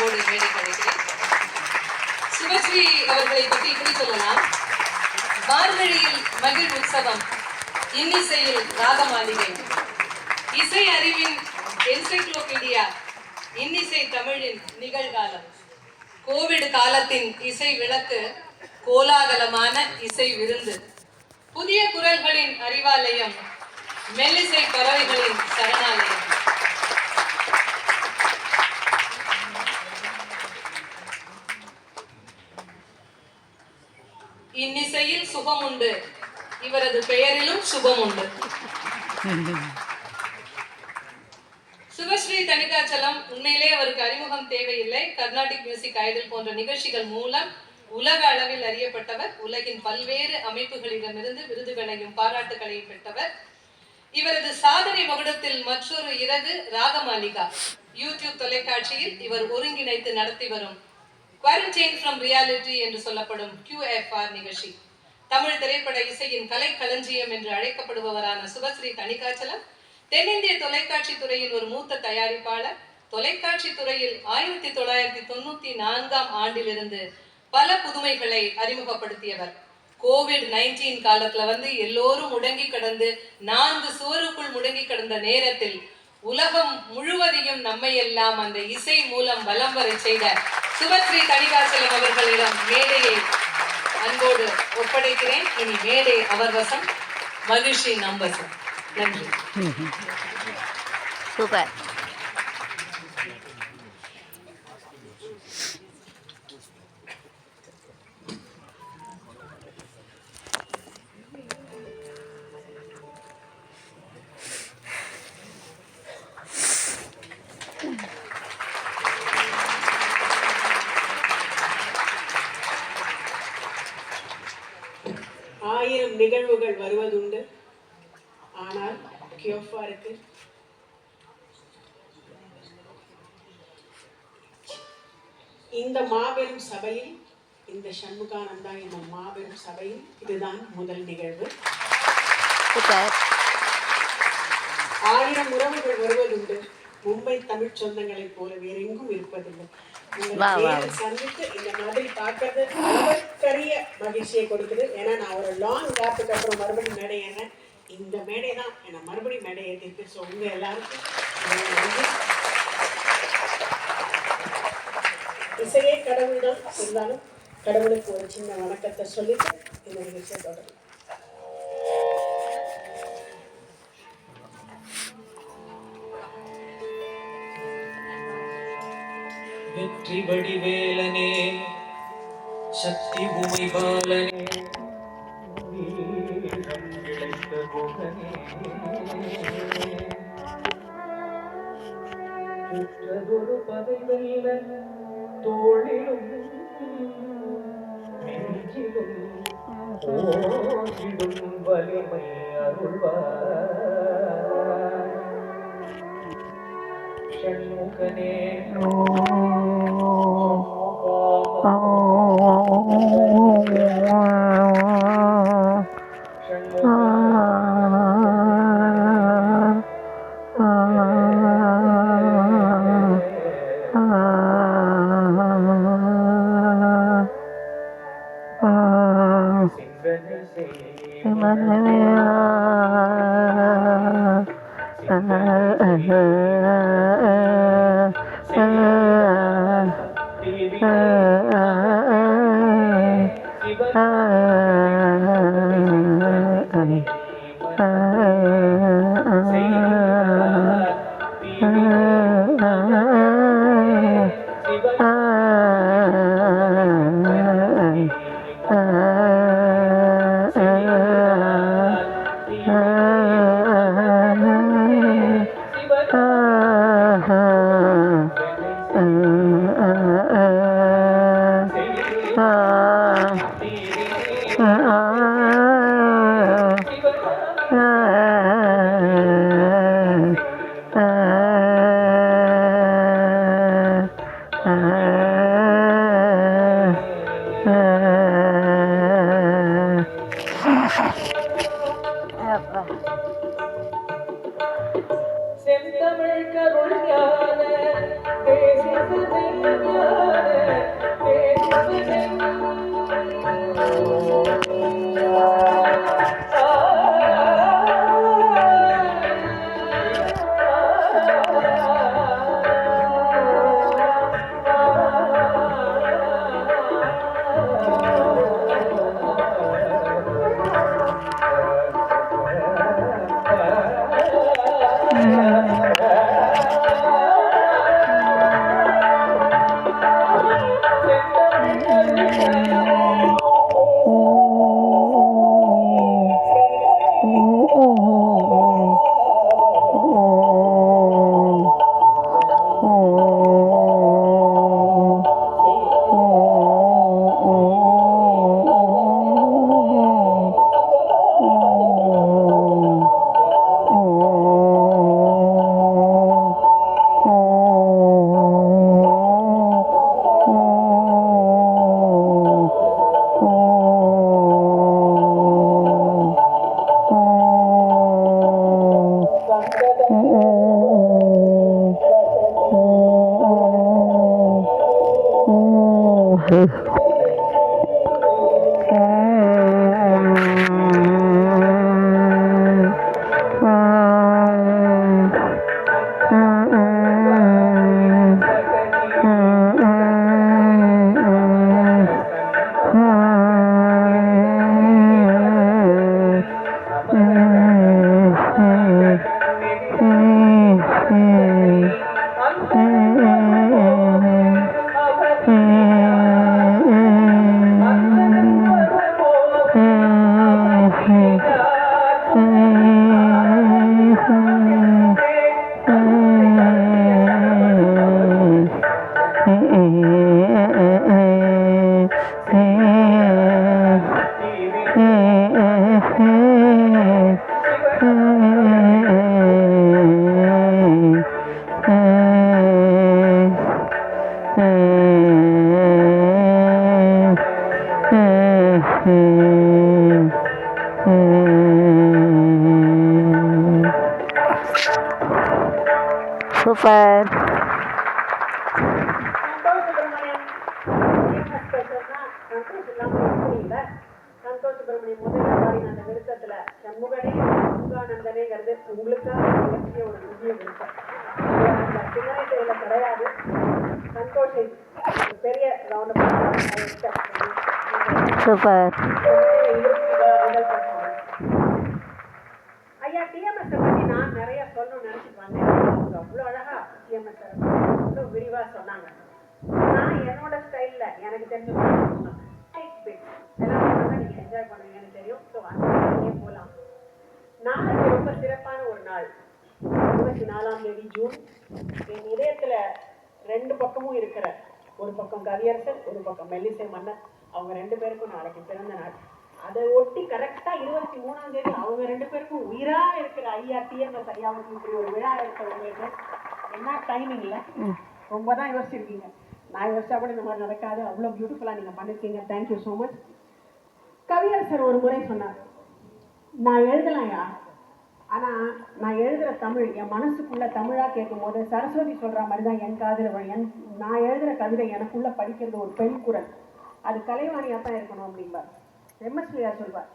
அன்போடு மேடை கிடைக்கிறேன். சுபஸ்ரீ அவர்களை பற்றி இப்படி சொல்லலாம். மார்கழியில் மகிழ் உற்சவம், இன்னிசையில் ராகமாளிகை, இசை அறிவின் என்சைக்ளோபீடியா, இன்னிசை தமிழின் நிகழ்காலம், கோவிட் காலத்தின் இசை விளக்கு, கோலாகலமான இசை விருந்து, புதிய குரல்களின் அறிவாலயம், மெல்லிசை பறவைகளின் சரணாலயம். இன்னிசையில் சுகம் உண்டு, இவரது பெயரிலும் சுகம் உண்டு. சுபஸ்ரீ தணிகாச்சலம் உண்மையிலே அவருக்கு அறிமுகம் தேவையில்லை. கர்நாடிக் மியூசிக் ஐடல் போன்ற நிகழ்ச்சிகள் மூலம் உலக அளவில் அறியப்பட்டவர். உலகின் பல்வேறு அமைப்புகளிடமிருந்து விருதுகளையும் பாராட்டுகளையும் பெற்றவர். இவரது சாதனை மகுடத்தில் மற்றொரு இறகு ராகமாலிகா. யூடியூப் தொலைக்காட்சியில் இவர் ஒருங்கிணைத்து நடத்தி வரும் குவாரண்டைன் ஃப்ரம் ரியாலிட்டி என்று சொல்லப்படும் QFR நிகழ்ச்சி. தமிழ் திரைப்பட இசையின் கலைக்களஞ்சியம் என்று அழைக்கப்படுபவரான சுபஸ்ரீ தணிகாச்சலம் தென்னிந்திய தொலைக்காட்சி துறையின் ஒரு மூத்த தயாரிப்பாளர். தொலைக்காட்சி துறையில் 1994 ஆண்டிலிருந்து பல புதுமைகளை அறிமுகப்படுத்தியவர். COVID-19 காலத்துல எல்லோரும் முடங்கி கிடந்து 4 சுவருக்குள் முடங்கி கிடந்த நேரத்தில் உலகம் முழுவதையும் நம்மை எல்லாம் அந்த இசை மூலம் வலம் வரை செய்த சுபஸ்ரீ தணிகாச்சலம் அவர்களிடம் மேடையை அன்போடு ஒப்படைக்கிறேன். இனி மேடை அவர் வசம், மகிழ்ச்சி நம் வசம். நன்றி. சூப்பர். ஆயிரம் நிகழ்வுகள் வருவதுண்டு. ஆனால் QFRக்கு இந்த மாபெரும் சபையில், இந்த சண்முகானந்தா என்னும் மாபெரும் சபையில் இதுதான் முதல் நிகழ்வு. 1000 உறவுகள் வருவதுண்டு. மும்பை தமிழ் சொந்தங்களை போல வேற எங்கும் இருப்பதில்லை. சந்தித்து இந்த மாதிரி பார்க்கறது அளவுக்கரிய மகிழ்ச்சியை கொடுக்குது. ஏன்னா நான் ஒரு லாங் கேப்புக்கு அப்புறம் மறுபடியும் மேடை ஏறேன். இந்த மேடை தான் என்னை மறுபடியும் மேடை ஏற்றிருக்கு. ஸோ உங்க எல்லாருக்கும் இசையே கடவுள் தான். இருந்தாலும் கடவுளுக்கு ஒரு சின்ன வணக்கத்தை சொல்லிட்டு இந்த நிகழ்ச்சியை தொடரும். வெற்றி வடிவேலனே, சக்தி உமை பாலனே, வீரம் இழைத்த குகனே, உற்றதொரு பதை வெல்ல தோளிலும் நெஞ்சிலும் ஓடிடும் வலிமை அருள்வார் ஷண்முகனே. செந்தமிழ் கருள் ஞான தேசிய சூப்பர். சந்தோஷ் சுப்பிரமணியம் முதல்ல பாடின அந்த விருத்தத்துல சண்முகனே முருகானந்தனேங்கிறது உங்களுக்காக இலக்கிய ஒரு புதிய விருத்தம். அந்த பின்னணி செயல கிடையாது. சந்தோஷை பெரிய சூப்பர். ஐயா டிஎம்எஸ் பத்தி நான் நிறைய சொல்லணும்னு நினைச்சிட்டு வந்தேன். அவ்வளோ அழகா டிஎம்எஸ் அவ்வளோ விரிவா சொன்னாங்க. நான் என்னோட ஸ்டைல்ல எனக்கு தெரிஞ்ச நீங்க என்ஜாய் பண்ணுவீங்கன்னு தெரியும். ஸோ அந்த போகலாம். நாளைக்கு ரொம்ப சிறப்பான ஒரு நாள். 24ஆம் தேதி ஜூன். என் இதயத்துல ரெண்டு பக்கமும் இருக்கிற, ஒரு பக்கம் கவியரசர், ஒரு பக்கம் மெல்லிசை மன்னர், அவங்க ரெண்டு பேருக்கும் நாளைக்கு பிறந்த நாள். அதை ஒட்டி கரெக்டா 23ஆம் தேதி அவங்க ரெண்டு பேருக்கும் உயிரா இருக்கிற ஐயா டிஎம்எஸ் ஐயாவுக்கு இப்படி ஒரு விழா இருக்கிறவங்களுக்கு என்ன டைமிங் இல்லை. ரொம்ப தான் யோசிச்சிருக்கீங்க. நான் யோசிச்சா கூட இந்த மாதிரி நடக்காது. அவ்வளோ பியூட்டிஃபுல்லாக நீங்கள் பண்ணியிருக்கீங்க. Thank you so much. கவியரசர் ஒரு முறை சொன்னார், நான் எழுதலாம்யா, ஆனால் நான் எழுதுகிற தமிழ் என் மனசுக்குள்ளே தமிழாக கேட்கும் போது சரஸ்வதி சொல்கிற மாதிரி தான் என் காதில் நான் எழுதுகிற கவிதை எனக்குள்ளே படிக்கிறது ஒரு பெண் குரல். அது கலைவாணியாக தான் இருக்கணும் அப்படிம்பார். எம்எஸ்வியா சொல்வார்,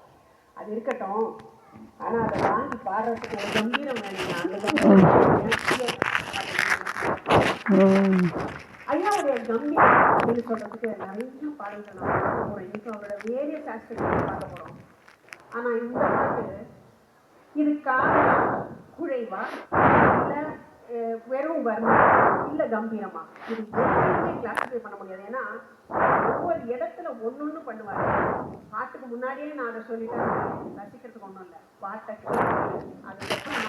அது இருக்கட்டும், ஆனால் அதை வாங்கி பாடுறதுக்கு ஒரு கம்பீரம் வேணும். ஐயாவுடைய கம்பீரம் அப்படின்னு சொல்றதுக்கு நிறைய பாடல்கள் நம்ம பார்க்க போறோம். இன்னைக்கு அவரோட வேரியஸ் ஆஸ்பெக்ட்ஸ் பார்க்க போறோம். ஆனா இந்த பாட்டு இது காதலா, குழைவா, இல்லை வெறும் வர்ணம், இல்லை கம்பீரமா, இது எதுவுமே கிளாஸிஃபை பண்ண முடியாது. ஏன்னா ஒவ்வொரு இடத்துல ஒன்னொன்னு பண்ணுவாரு. பாட்டுக்கு முன்னாடியே நான் அதை சொல்லிட்டேன், ரசிக்கிறதுக்கு ஒன்றும் இல்லை. பாட்டை அதுக்கப்புறம்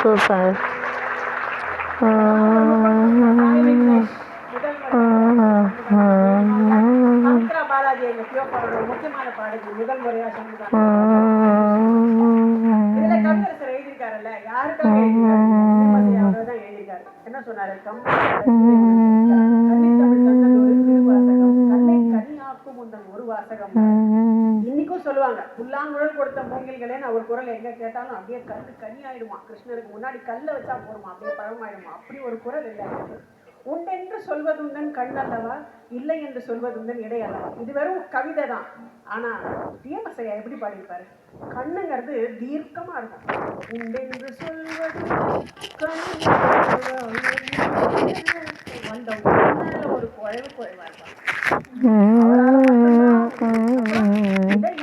சூப்பர். ஆந்திரா பாலாஜி எங்க பியோப்பரோட முக்கியமான பாடகி முதல் முறையா சொன்னாங்க. இதுல கவிஞர் எழுதியிருக்காருல்ல, யாருக்காக எழுதியிருக்காரு? அவர்தான் எழுதியிருக்காரு. என்ன சொன்னாரு? ஒரு வாசகம். இன்னைக்கும் சொல்லுவாங்க, புல்லாங்குழல் கொடுத்த மூங்கில்களே ஒரு குரல் எங்க கேட்டாலும் அப்படியே கல்லு கனி ஆயிடுமா, கிருஷ்ணருக்கு முன்னாடி கல்ல வச்சா போடுமா, அப்படியே பழமாயிடுமா, அப்படி ஒரு குரல் இல்லை. உண்டென்று சொல்வதுந்தன் கண் அல்லவா, இல்லை என்று சொல்வதுந்தன் இடை அல்லவா. இது வெறும் கவிதை தான். ஆனா டிஎம்எஸ்ஐயா எப்படி பாடியிருப்பாரு? கண்ணுங்கிறது தீர்க்கமா இருக்கும். உண்டென்று சொல்வது வந்த ஒரு குழைவு குறைவா இருப்பாங்க.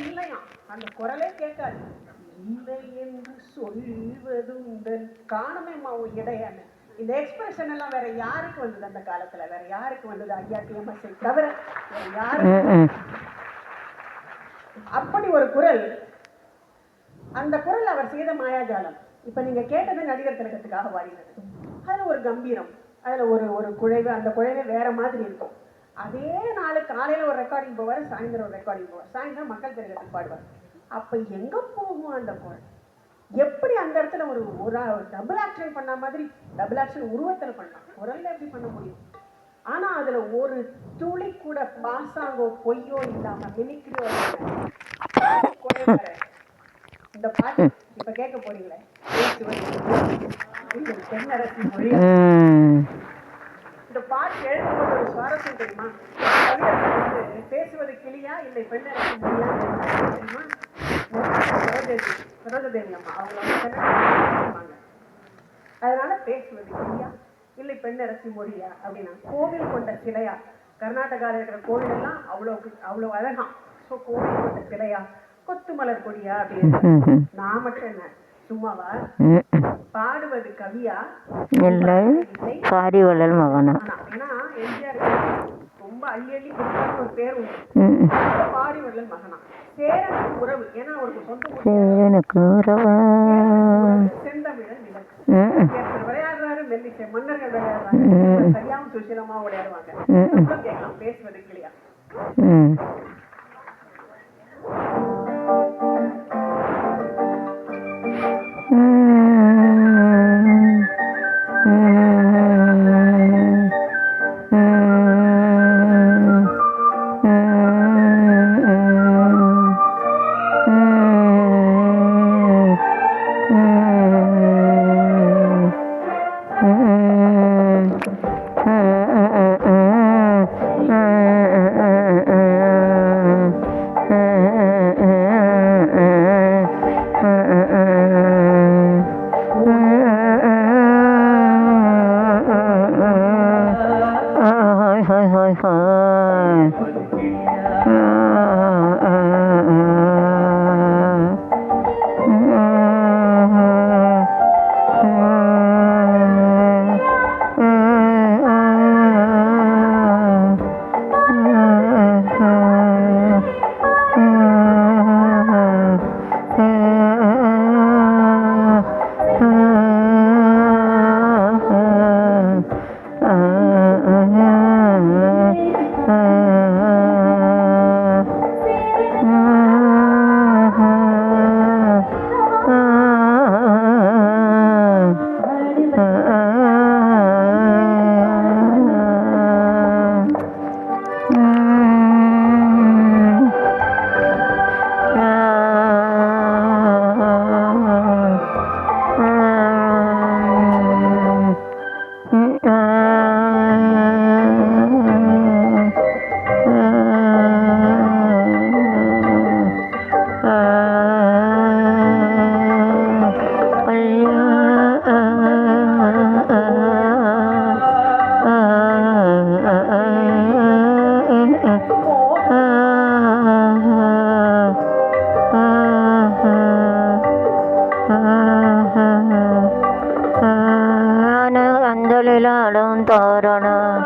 இல்லையா, அந்த குரலே கேட்காது. இல்லை என்று சொல்வதுந்தன் காணமேமா இடையான இந்த எக்ஸ்பிரஷன் எல்லாம் வேற யாருக்கு வந்தது? அந்த காலத்துல வேற யாருக்கு வந்தது? ஐயா டிஎம்எஸ்ஐ தவிர வேற யாருக்கு? அப்படி ஒரு குரல். அந்த குரல் அவர் செய்த மாயாஜாலம். இப்ப நீங்க கேட்டது நடிகர் திலகத்துக்காக பாடினது. அதுல ஒரு கம்பீரம், அதுல ஒரு குழைவு. அந்த குழைவே வேற மாதிரி இருக்கும். அதே நாள் காலையில ஒரு ரெக்கார்டிங் போவார், சாயந்தரம் ஒரு ரெக்கார்டிங் போவார், சாயந்தரம் மக்கள் திலகத்துக்கு பாடுவார். அப்ப எங்க போகும் அந்த குரல்? எப்படி அந்த இடத்துல ஒரு டபுள் ஆக்ஷன் பண்ண மாதிரி, டபுள் ஆக்ஷன் உருவத்துல பண்ணலாம், குரல்ல எப்படி பண்ண முடியும்? ஆனா அதுல ஒரு துளி கூட பாசாங்கோ பொய்யோ இல்லாம மிமிக்ரியோ இந்த பாட்டு இப்ப கேட்க போறீங்களே, தென்னரசி மொழி. இந்த பாட்டு எழுதும்போது ஒரு சுவாரஸ்யம் தெரியுமா? பேசுவது கிளியா இல்லை பெண்ணரசி மொழியா தெரியுமா? சரோஜதேவி அம்மா அவங்க அதனால பேசுவது கிளியா இல்லை பெண்ணரசி மொழியா அப்படின்னா, கோவில் கொண்ட சிலையா? கர்நாடகாவில் இருக்கிற கோவில் எல்லாம் அவ்வளவு அழகாம். ஸோ கோவில் கொண்ட சிலையா, கொத்துமலர் கொடியா அப்படின்னு. நான் மட்டும் என்ன சும்மாவா? பாடுவது கவியா இல்லை சாரி வள்ளல் மகனா? ஏன்னா எம்ஜிஆர் ரொம்ப அள்ளி அள்ளி கொடுத்தாரு ஒரு பேர் உண்டு, பாடி வள்ளல் மகனா. சேரனுக்கு உறவு, ஏன்னா அவருக்கு சொந்த செந்தமிழன் விளக்கு விளையாடுறாரு. மெல்லிசை மன்னர்கள் விளையாடுறாங்க, சரியாவும் சுசீலமா விளையாடுவாங்க. கேட்கலாம் பேசுவது கிளியா. அந்தலிலாடும் தோரணம்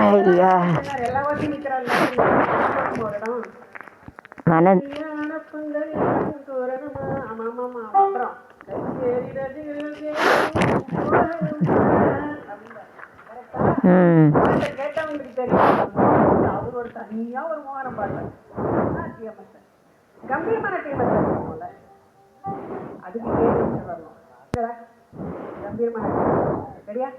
ஐயா எல்லாத்தையும் நிற்கிறாள் மன அப்புறம் கேட்டவங்களுக்கு தெரியும் அவர் ஒரு தனியா ஒரு மோகனம் பாடுறாரு கம்பீரமான டீம் போல அதுக்கு கேட்டு வரணும் கம்பீரமான சரியா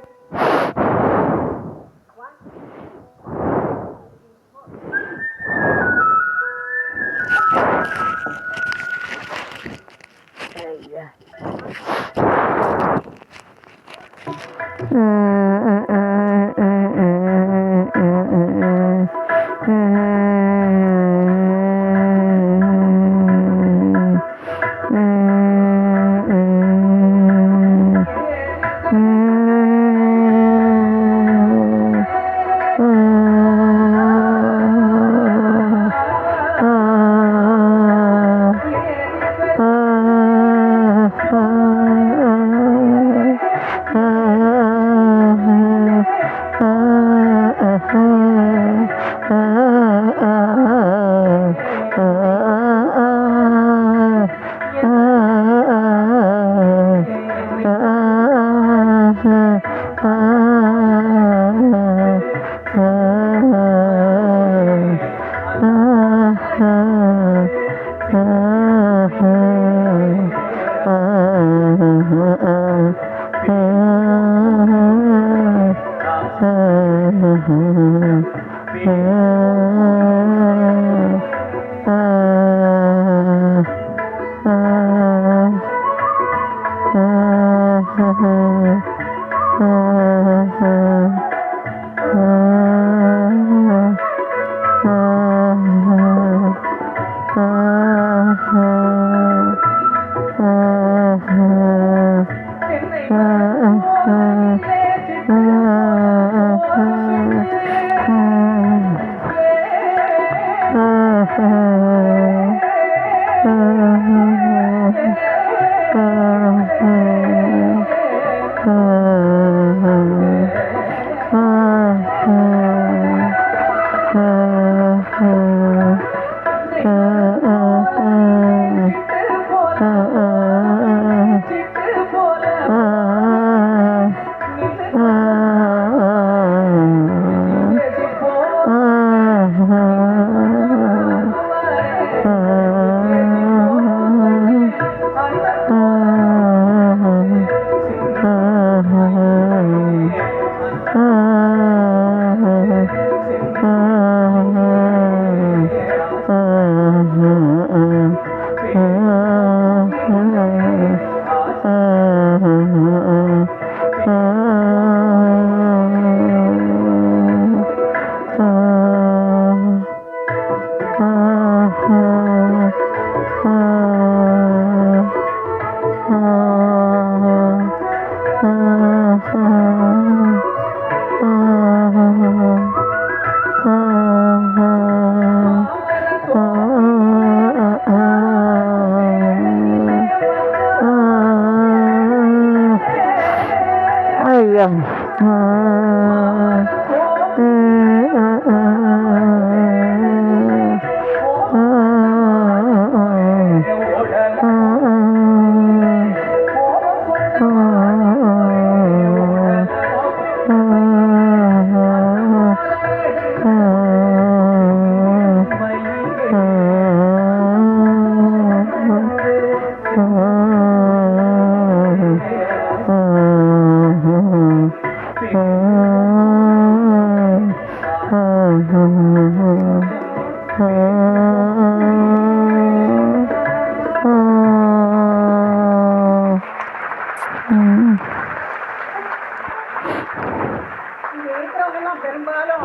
பெரும்பாலும்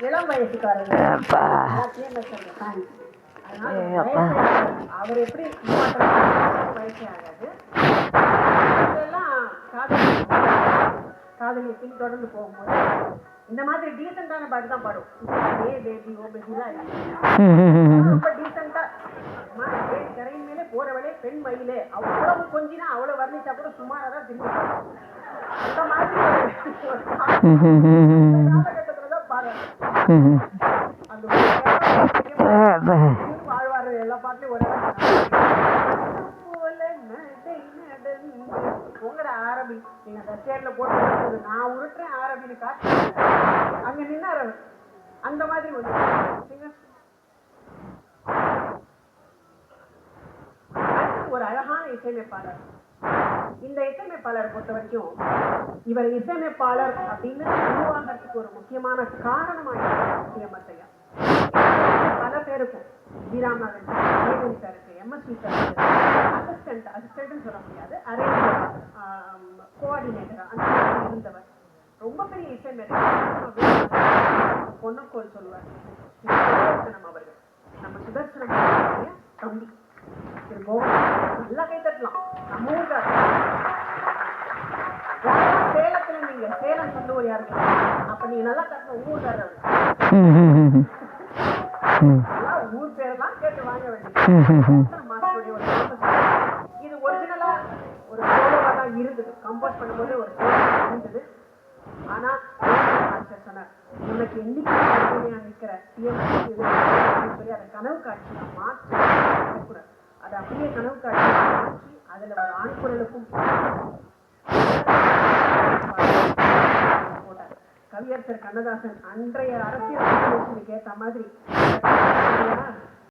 இளம் வயசுக்காரங்க. அவர் எப்படி வயசே ஆகாது. காதலியை பின் தொடர்ந்து போகும்போது இந்த மாதிரி டீசெண்டான பாட்டு தான் பாடும். பேபி ஓ பேபிலாம் ரொம்ப டீசெண்டா கரையின் மேலே போறவளே பெண் மயிலே அவ்வளவு கொஞ்சினா அவ்வளவு வர்ணிச்சா கூட சுமாராக தான் திரும்பி அந்த மாதிரி காலகட்டத்துலதான் பாரு அந்த வாழ்வாரு எல்லா பாட்டுலயும் ஒரே போல உங்களோட ஆரம்பி நீங்க அந்த சேர்ல போட்டு நான் உருட்டுறேன் ஆரம்பின்னு காட்டு அங்க நின்னாரு அந்த மாதிரி ஒரு ஒரு அழகான இசையமைப்பாளர். இந்த இசையமைப்பாளரை பொறுத்த வரைக்கும் இவர் இசையமைப்பாளர் அப்படின்னு உருவாகிறதுக்கு ஒரு முக்கியமான காரணமாக முக்கியமத்தையா பல பேருக்கும் ஸ்ரீராமநாதன் சாருக்கு எம்எஸ்வி சாருக்கு அசிஸ்டன்ட்னு சொல்ல முடியாது, அரேஞ்சர் கோஆர்டினேட்டர் அந்த மாதிரி இருந்தவர். ரொம்ப பெரிய இசையமைப்பாளர் பொன்னக்கோள் சொல்லுவார் சுதர்சனம் அவர்கள். நம்ம சுதர்சனம் தம்பி நல்லா கை தட்டலாம். நம்ம ஊருக்கார சேலத்துல நீங்க சேலம் சொந்தூர் யாருக்கு அப்ப நீங்க நல்லா தட்டணும். ஊர்காரர் ஊர் பேரெல்லாம் கேட்டு வாங்க வேண்டியது மாஸ்டருடைய ஒரு இது ஒரிஜினலா ஒரு சோலோவா தான் இருந்தது. கம்போஸ் பண்ணும்போது ஒரு சோலோவா இருந்தது. ஆனா மாஸ்டர் சொன்னார் உனக்கு என்னைக்கு நிற்கிற சொல்லி அதை கனவு காட்சியா மாற்றி அதை அப்படியே கனவு காட்சி மாற்றி அதுல ஒரு ஆண் குரலுக்கும் போட்டார். கவியரசர் கவியரசர் கண்ணதாசன் அன்றைய அரசியல் ஏற்ற மாதிரி